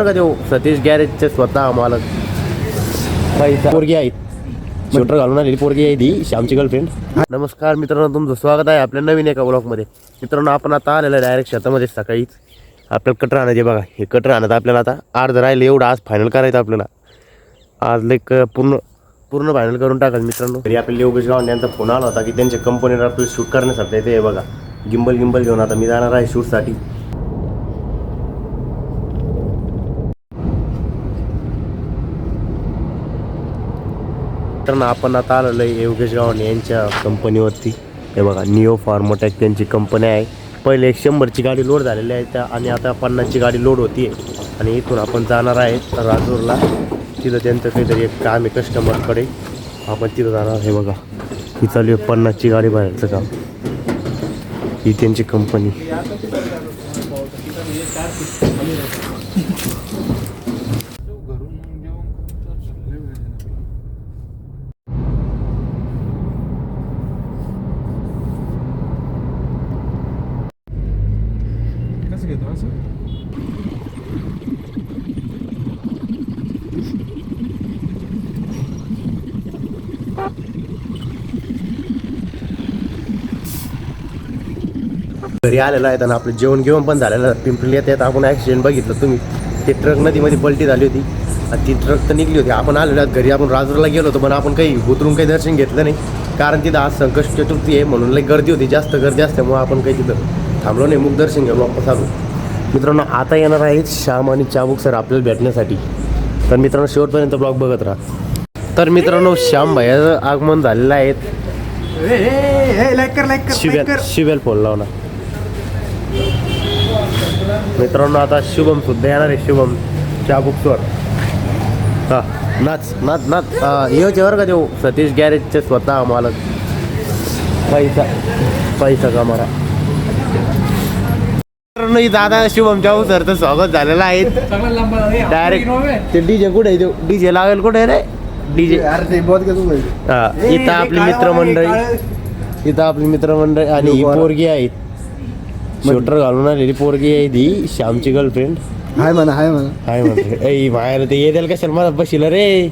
का देऊ सतीश गॅरेजचे स्वतः मालक पोरगी आहेत. शूटर घालून आलेली पोरगी आहे ती श्यामची गर्लफ्रेंड. नमस्कार मित्रांनो, तुमचं स्वागत आहे आपल्या नवीन एका ब्लॉगमध्ये. मित्रांनो, आपण आता आलेलं आहे डायरेक्ट शेतामध्ये. सकाळीच आपल्याला कटर आणायचे बघा. हे कटर आणत आपल्याला आता अर्ध राहिले एवढं आज फायनल करायचं आपल्याला. आज लाईक पूर्ण फायनल करून टाकायचं मित्रांनो. तरी आपल्याला योगेश गावंडे यांचा फोन आला होता की त्यांच्या कंपनीला आपल्याला शूट करण्यासाठी येते. हे बघा गिंबल घेऊन आता मी जाणार आहे शूटसाठी. तर आपण आता आलेलो आहे योगेश गावंडे यांच्या कंपनीवरती. हे बघा निओ फार्मोटेक त्यांची कंपनी आहे. पहिले 100ची गाडी लोड झालेली आहे त्या आणि आता 50ची गाडी लोड होती आहे. आणि इथून आपण जाणार आहे राजूरला. तिथं त्यांचं काहीतरी एक काम आहे कस्टमरकडे, आपण तिथं जाणार. हे बघा ही चालू आहे 50ची गाडी बाहेरचं काम. ही त्यांची कंपनी. घरी आलेलं आहे आणि आपलं जेवण घेऊन पण झालेलं. पिंपरी येतात आपण ॲक्सिडेंट बघितलं तुम्ही. ते ट्रक नदीमध्ये पलटी झाली होती आणि ती ट्रक तर निघली होती. आपण आलेलो आहेत घरी. आपण राजूरला गेलो होतो पण आपण काही उतरून काही दर्शन घेतलं नाही, कारण तिथं आज संकष्ट चतुर्थी आहे म्हणून लई गर्दी होती. जास्त गर्दी असल्यामुळे आपण काही तिथं थांबलो नाही. मुख दर्शन घेऊन वापस आलो. मित्रांनो, आता येणार आहेत श्याम आणि चाबूक सर आपल्याला भेटण्यासाठी. तर मित्रांनो, शेवटपर्यंत ब्लॉग बघत राहा. तर मित्रांनो, श्याम भैयाचं आगमन झालेलं आहे. शिवेल फोन लावला. मित्रांनो, आता शुभम सुद्धा येणार आहे. शुभम चाबुकवर हा नाच नाच नाच येऊच्यावर का देऊ सतीश गॅरेजचे स्वतः मालक. पैसा कमारा. मित्रांनो, दादा शुभम चाबुक सरचं स्वागत झालेलं आहे. डायरेक्ट ते डीजे कुठे आहे? डीजे लागेल कुठे रे? डीजे हा. इथं आपली मित्रमंडळी आणि ही पोरगी आहेत. शूटर घालून आलेली पोरगी आहे ती श्यामची गर्लफ्रेंड. हाय म्हणते बाहेर ते येतील कशाला मला बशील रे.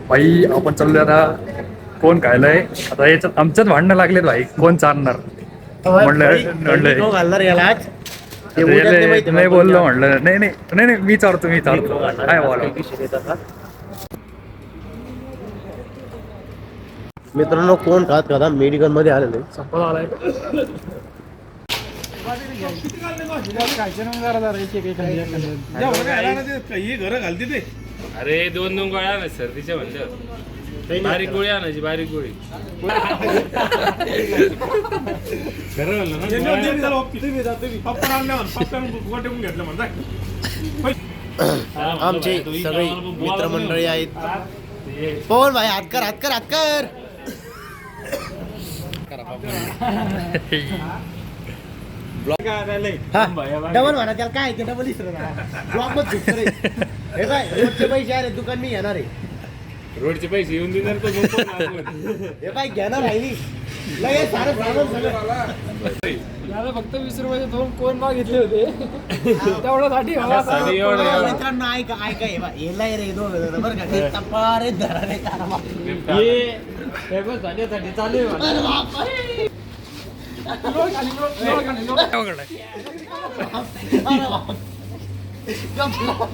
भाई आपण चाललोय आता. कोण खायलाय आता? याच्यात आमच्यात भांडणं लागलेत भाई. कोण चालणार घालणार याला नाही बोललो. म्हणलं नाही मी चालतो काय बोला. मित्रांनो, कोण खात खाता मेडिकल मध्ये आलेले. अरे 2 गोळ्या ना सर्दीच्या म्हणलं. बारीक गोळी आणायची, बारीक गोळी. आमचे सगळे मित्रमंडळी आहेत. पवन भाई हातकर डबल म्हणा त्याला. काय ते डबल ब्लॉक मध्ये रे. हे काय रोडचे पैसे अरे दुकान मी घेणार आहे. रोडचे पैसे येऊन देणार तो. हे काय घेणार आहे लगेच सारं फक्त 20 रुपयाचे 2 कोण मागितले होते तेवढ्यासाठी. मित्रांनो, ऐका येलाय रे दोघं बरं का. तपारे धरारे चालू आहे.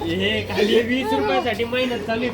हे खाली 20 रुपयासाठी मेहनत चालू आहे.